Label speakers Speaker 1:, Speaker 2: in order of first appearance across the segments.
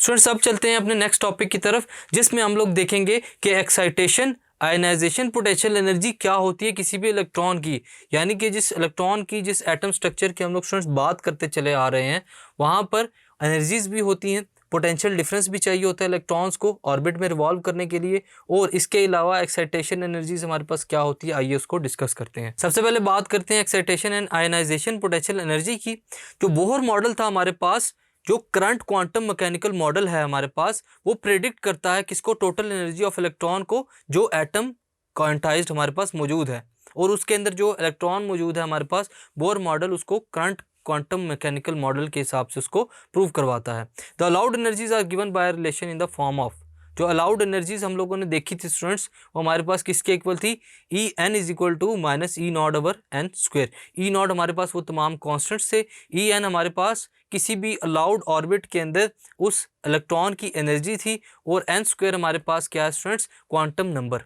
Speaker 1: Students अब चलते हैं अपने नेक्स्ट टॉपिक की तरफ, जिसमें हम लोग देखेंगे कि एक्साइटेशन, आयनाइजेशन, पोटेंशियल एनर्जी क्या होती है किसी भी इलेक्ट्रॉन की। यानी कि जिस इलेक्ट्रॉन की जिस एटम स्ट्रक्चर की हम लोग स्टूडेंट्स बात करते चले आ रहे हैं, वहाँ पर एनर्जीज भी होती हैं, पोटेंशियल डिफरेंस भी चाहिए होता है इलेक्ट्रॉन्स को ऑर्बिट में रिवॉल्व करने के लिए, और इसके अलावा एक्साइटेशन एनर्जीज हमारे पास क्या होती है, आइए उसको डिस्कस करते हैं। सबसे पहले बात करते हैं excitation and ionisation potential energy की। जो बोहर मॉडल था हमारे पास, जो करंट क्वांटम मैकेनिकल मॉडल है हमारे पास, वो प्रेडिक्ट करता है किसको, टोटल एनर्जी ऑफ इलेक्ट्रॉन को, जो एटम क्वांटाइज्ड हमारे पास मौजूद है और उसके अंदर जो इलेक्ट्रॉन मौजूद है हमारे पास, बोहर मॉडल उसको करंट क्वांटम मैकेनिकल मॉडल के हिसाब से उसको प्रूव करवाता है। The allowed energies are given by relation in the form of, जो अलाउड एनर्जीज हम लोगों ने देखी थी स्टूडेंट्स, वो हमारे पास किसके इक्वल थी, E n is equal to minus E naught over n square. E naught हमारे पास वो तमाम कॉन्स्टेंट्स थे, ई एन हमारे पास किसी भी अलाउड ऑर्बिट के अंदर उस इलेक्ट्रॉन की एनर्जी थी, और एन स्क्वेयर हमारे पास क्या है students, quantum number.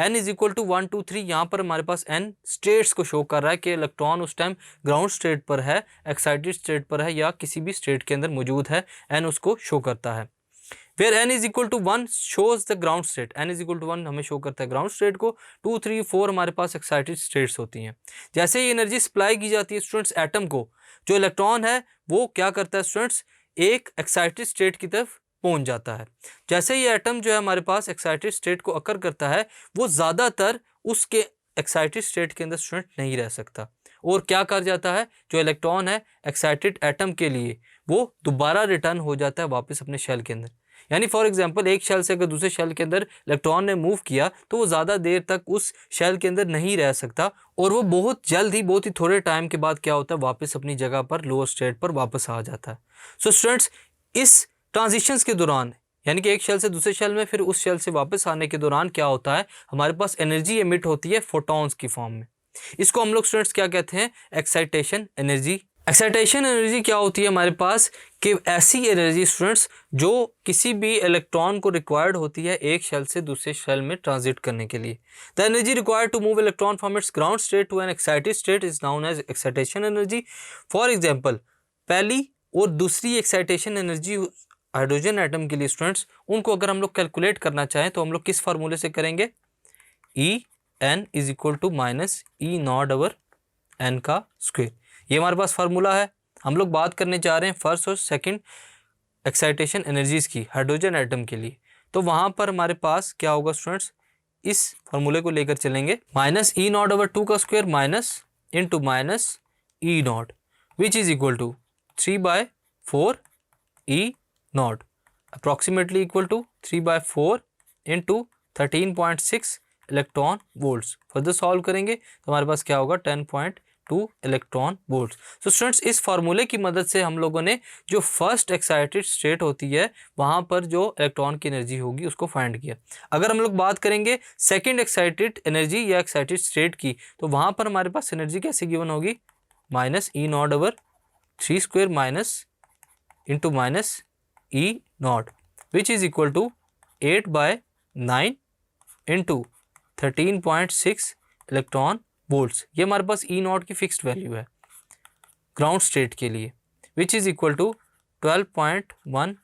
Speaker 1: n is equal to 1 2 3, यहाँ पर हमारे पास n स्टेट्स को शो कर रहा है कि इलेक्ट्रॉन उस टाइम ग्राउंड स्टेट पर है, एक्साइटेड स्टेट पर है, या किसी भी स्टेट के अंदर मौजूद है, n उसको शो करता है। Where n is equal to 1 shows the ground state, n is equal to 1 हमें शो करता है ग्राउंड स्टेट को, 2 3 4 हमारे पास एक्साइटेड स्टेट्स होती हैं। जैसे ही एनर्जी सप्लाई की जाती है स्टूडेंट्स एटम को, जो इलेक्ट्रॉन है वो क्या करता है स्टूडेंट्स, एक एक्साइटेड स्टेट की तरफ पहुंच जाता है। जैसे ही एटम जो है हमारे पास एक्साइटेड स्टेट को अकर करता है, वो ज़्यादातर उसके एक्साइटेड स्टेट के अंदर स्टूडेंट नहीं रह सकता, और क्या कर जाता है, जो इलेक्ट्रॉन है एक्साइटेड एटम के लिए, वो दोबारा रिटर्न हो जाता है वापस अपने शेल के अंदर। यानी फॉर एग्जांपल एक शेल से अगर दूसरे शेल के अंदर इलेक्ट्रॉन ने मूव किया, तो वो ज़्यादा देर तक उस शेल के अंदर नहीं रह सकता, और वो बहुत जल्द ही, बहुत ही थोड़े टाइम के बाद क्या होता है, वापस अपनी जगह पर लोअर स्टेट पर वापस आ जाता है। सो स्टूडेंट्स, इस ट्रांजिशंस के दौरान, यानी कि एक शेल से दूसरे शेल में, फिर उस शेल से वापस आने के दौरान क्या होता है, हमारे पास एनर्जी एमिट होती है फोटॉन्स की फॉर्म में। इसको हम लोग स्टूडेंट्स क्या कहते हैं, एक्साइटेशन एनर्जी। एक्साइटेशन एनर्जी क्या होती है हमारे पास, कि ऐसी एनर्जी स्टूडेंट्स जो किसी भी इलेक्ट्रॉन को रिक्वायर्ड होती है एक शेल से दूसरे शेल में ट्रांजिट करने के लिए। The energy required to move electron from its ground state to an excited state is known as excitation energy. For example, पहली और दूसरी एक्साइटेशन एनर्जी हाइड्रोजन एटम के लिए स्टूडेंट्स, उनको अगर हम लोग कैलकुलेट करना चाहें तो हम लोग किस फार्मूले से करेंगे, E n is equal to minus E naught over n का स्क्वेयर। ये हमारे पास फार्मूला है। हम लोग बात करने जा रहे हैं फर्स्ट और सेकंड एक्साइटेशन एनर्जीज की हाइड्रोजन एटम के लिए, तो वहाँ पर हमारे पास क्या होगा स्टूडेंट्स, इस फार्मूले को लेकर चलेंगे, माइनस ई नॉट ओवर 2 का square minus into minus E naught, which is equal to 3/4 E naught, approximately equal to 3/4 into 13.6 electron volts. Further solve करेंगे तो हमारे पास क्या होगा, 10.2 इलेक्ट्रॉन वोल्ट्स। तो स्टूडेंट्स, इस फार्मूले की मदद से हम लोगों ने जो फर्स्ट एक्साइटेड स्टेट होती है वहाँ पर जो इलेक्ट्रॉन की एनर्जी होगी उसको फाइंड किया। अगर हम लोग बात करेंगे सेकेंड एक्साइटेड एनर्जी या एक्साइटेड स्टेट की, तो वहाँ पर हमारे पास एनर्जी कैसे गिवन होगी, minus E naught over 3 square minus into minus E naught, which is equal to 8/9 into 13.6 electron volts. ये हमारे पास ई नॉट की फिक्स्ड वैल्यू है ग्राउंड स्टेट के लिए, which is equal to 12.1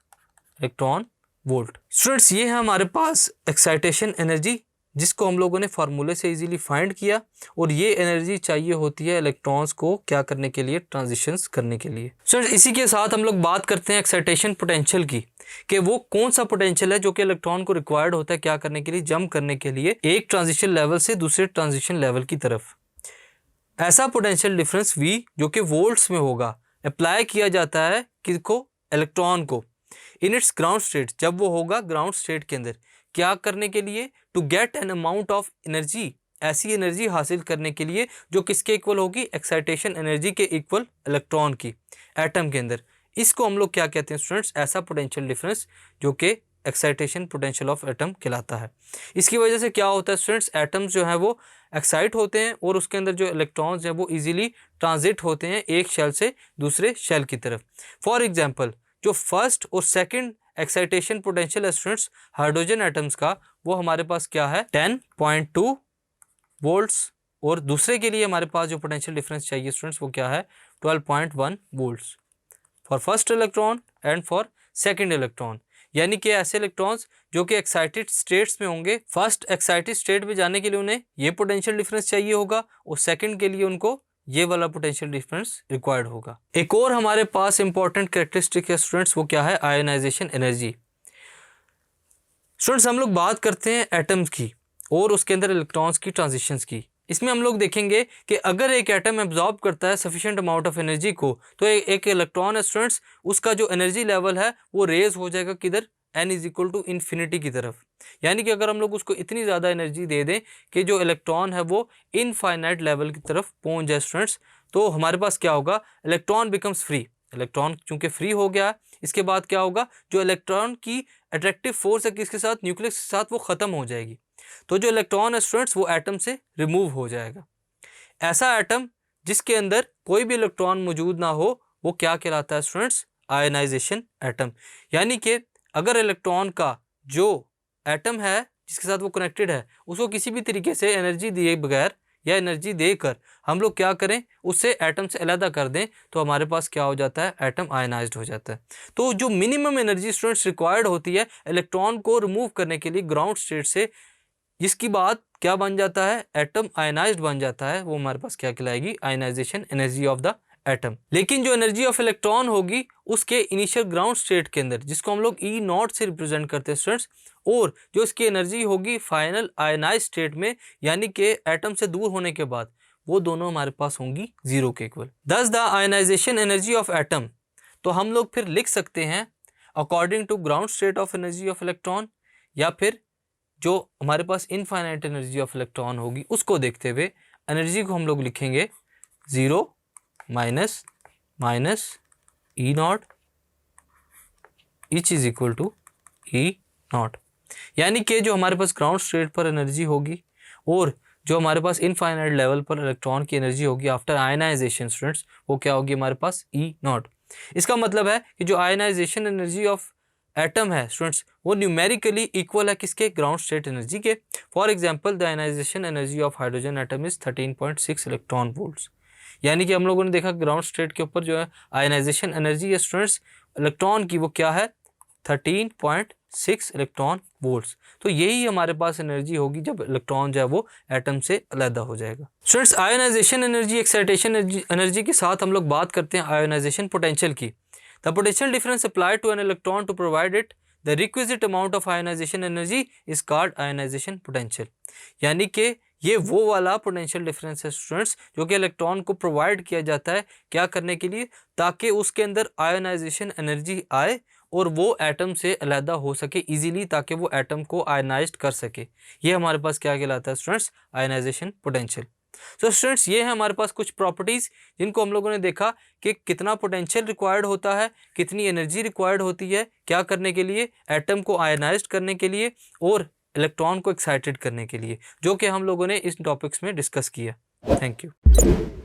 Speaker 1: electron volt. Students, ये है हमारे पास एक्साइटेशन एनर्जी, जिसको हम लोगों ने फार्मूले से इजीली फाइंड किया, और ये एनर्जी चाहिए होती है इलेक्ट्रॉन्स को क्या करने के लिए, ट्रांजिशंस करने के लिए। स्टूडेंट्स, इसी के साथ हम लोग बात करते हैं एक्साइटेशन पोटेंशियल की, कि वो कौन सा पोटेंशियल है जो कि इलेक्ट्रॉन को रिक्वायर्ड होता है क्या करने के लिए, जंप करने के लिए एक ट्रांजिशन लेवल से दूसरे ट्रांजिशन लेवल की तरफ। ऐसा पोटेंशियल डिफरेंस V जो कि वोल्ट्स में होगा, अप्लाई किया जाता है किसको, इलेक्ट्रॉन को, इन इट्स ग्राउंड स्टेट, जब वो होगा ग्राउंड स्टेट के अंदर, क्या करने के लिए, to get an amount of energy, ऐसी एनर्जी हासिल करने के लिए जो किसके इक्वल होगी, एक्साइटेशन एनर्जी के इक्वल इलेक्ट्रॉन की एटम के अंदर। इसको हम लोग क्या कहते हैं स्टूडेंट्स, ऐसा पोटेंशियल डिफरेंस जो कि एक्साइटेशन पोटेंशियल ऑफ एटम कहलाता है। इसकी वजह से क्या होता है स्टूडेंट्स, एटम्स जो हैं वो एक्साइट होते हैं, और उसके अंदर जो इलेक्ट्रॉन्स हैं वो इजीली ट्रांजिट होते हैं एक शेल से दूसरे शेल की तरफ। फॉर एग्जांपल, जो फर्स्ट और सेकंड एक्साइटेशन पोटेंशियल है स्टूडेंट्स हाइड्रोजन एटम्स का, वो हमारे पास क्या है, 10.2 वोल्ट्स, और दूसरे के लिए हमारे पास जो पोटेंशियल डिफरेंस चाहिए स्टूडेंट्स वो क्या है, 12.1 volts for first electron and for second electron, यानी कि ऐसे इलेक्ट्रॉन्स जो कि एक्साइटेड स्टेट्स में होंगे, फर्स्ट एक्साइटेड स्टेट में जाने के लिए उन्हें ये पोटेंशियल डिफरेंस चाहिए होगा और सेकंड के लिए उनको ये वाला पोटेंशियल डिफरेंस रिक्वायर्ड होगा। एक और हमारे पास इंपॉर्टेंट कैरेक्टरिस्टिक है स्टूडेंट्स, वो क्या है? Ionisation energy. स्टूडेंट्स हम लोग बात करते हैं एटम्स की और उसके अंदर इलेक्ट्रॉन्स की ट्रांजिशंस की। इसमें हम लोग देखेंगे कि अगर एक एटम एब्जॉर्ब करता है सफिशिएंट अमाउंट ऑफ एनर्जी को, तो एक इलेक्ट्रॉन है स्टूडेंट्स, उसका जो एनर्जी लेवल है वो रेज हो जाएगा किधर? n is equal to infinity की तरफ। यानी कि अगर हम लोग उसको इतनी ज़्यादा एनर्जी दे दें कि जो इलेक्ट्रॉन है वो इनफाइनाइट लेवल की तरफ पहुंच जाए स्टूडेंट्स, तो हमारे पास क्या होगा? Electron becomes free. इलेक्ट्रॉन चूंकि फ्री हो गया, इसके बाद क्या होगा? जो इलेक्ट्रॉन की अट्रैक्टिव फोर्स है किसके साथ? न्यूक्लियस के साथ, वो ख़त्म हो जाएगी। तो जो इलेक्ट्रॉन है स्टूडेंट्स वो एटम से रिमूव हो जाएगा। ऐसा एटम जिसके अंदर कोई भी इलेक्ट्रॉन मौजूद ना हो, वो क्या कहलाता है स्टूडेंट्स? Ionization atom. यानी कि अगर इलेक्ट्रॉन का जो एटम है जिसके साथ वो कनेक्टेड है, उसको किसी भी तरीके से एनर्जी दिए बगैर या एनर्जी देकर हम लोग क्या करें? उससे एटम से अलग कर दें, तो हमारे पास क्या हो जाता है? एटम आयनाइज्ड हो जाता है। तो जो मिनिमम एनर्जी स्टूडेंट्स रिक्वायर्ड होती है इलेक्ट्रॉन को रिमूव करने के लिए ग्राउंड स्टेट से, जिसकी बात क्या बन जाता है? एटम आयनाइज्ड बन जाता है, वो हमारे पास क्या कहलाएगी? Ionisation energy of the atom. लेकिन जो एनर्जी ऑफ इलेक्ट्रॉन होगी उसके इनिशियल ग्राउंड स्टेट के अंदर, जिसको हम लोग ई नॉट से रिप्रेजेंट करते हैं स्टूडेंट्स, और जो इसकी एनर्जी होगी फाइनल आयनाइज स्टेट में, यानी कि एटम से दूर होने के बाद, वो दोनों हमारे पास होंगी जीरो के equal. Thus the ionization energy of atom, तो हम लोग फिर लिख सकते हैं according to ground state of energy of electron, या फिर जो हमारे पास इनफाइनाइट एनर्जी ऑफ इलेक्ट्रॉन होगी उसको देखते हुए एनर्जी को हम लोग लिखेंगे zero minus minus E naught which is equal to E naught. यानी कि जो हमारे पास ग्राउंड स्टेट पर एनर्जी होगी और जो हमारे पास इनफाइनाइट लेवल पर इलेक्ट्रॉन की एनर्जी होगी आफ्टर आयनाइजेशन स्टूडेंट्स, वो क्या होगी हमारे पास? E not. इसका मतलब है कि जो आयनाइजेशन एनर्जी ऑफ एटम है स्टूडेंट्स, वो न्यूमेरिकली इक्वल है किसके? ग्राउंड स्टेट एनर्जी के। For example the ionization energy of hydrogen atom is 13.6 electron volts. यानी कि हम लोगों ने देखा ग्राउंड स्टेट के ऊपर जो है आयनाइजेशन एनर्जी है स्टूडेंट्स इलेक्ट्रॉन की, वो क्या है? 13.6 इलेक्ट्रॉन वोल्ट्स। तो यही हमारे पास एनर्जी होगी जब इलेक्ट्रॉन जो है वो एटम से अलग हो जाएगा। Students ionization energy, excitation energy के साथ हम लोग बात करते हैं आयोनाइजेशन पोटेंशियल की। The potential difference applied to an electron to provide it the requisite amount of ionization energy is called ionization potential. यानी कि ये वो वाला पोटेंशियल डिफरेंस है स्टूडेंट्स जो कि इलेक्ट्रॉन को प्रोवाइड किया जाता है क्या करने के लिए? ताकि उसके अंदर आयोनाइजेशन एनर्जी आए और वो एटम से अलहदा हो सके इजीली, ताकि वो एटम को आयनाइज्ड कर सके। ये हमारे पास क्या कहलाता है स्टूडेंट्स? Ionization potential. तो स्टूडेंट्स ये है हमारे पास कुछ प्रॉपर्टीज़ जिनको हम लोगों ने देखा कि कितना पोटेंशियल रिक्वायर्ड होता है, कितनी एनर्जी रिक्वायर्ड होती है क्या करने के लिए? एटम को आयनाइज्ड करने के लिए और इलेक्ट्रॉन को एक्साइटेड करने के लिए, जो कि हम लोगों ने इस टॉपिक्स में डिस्कस किया। Thank you.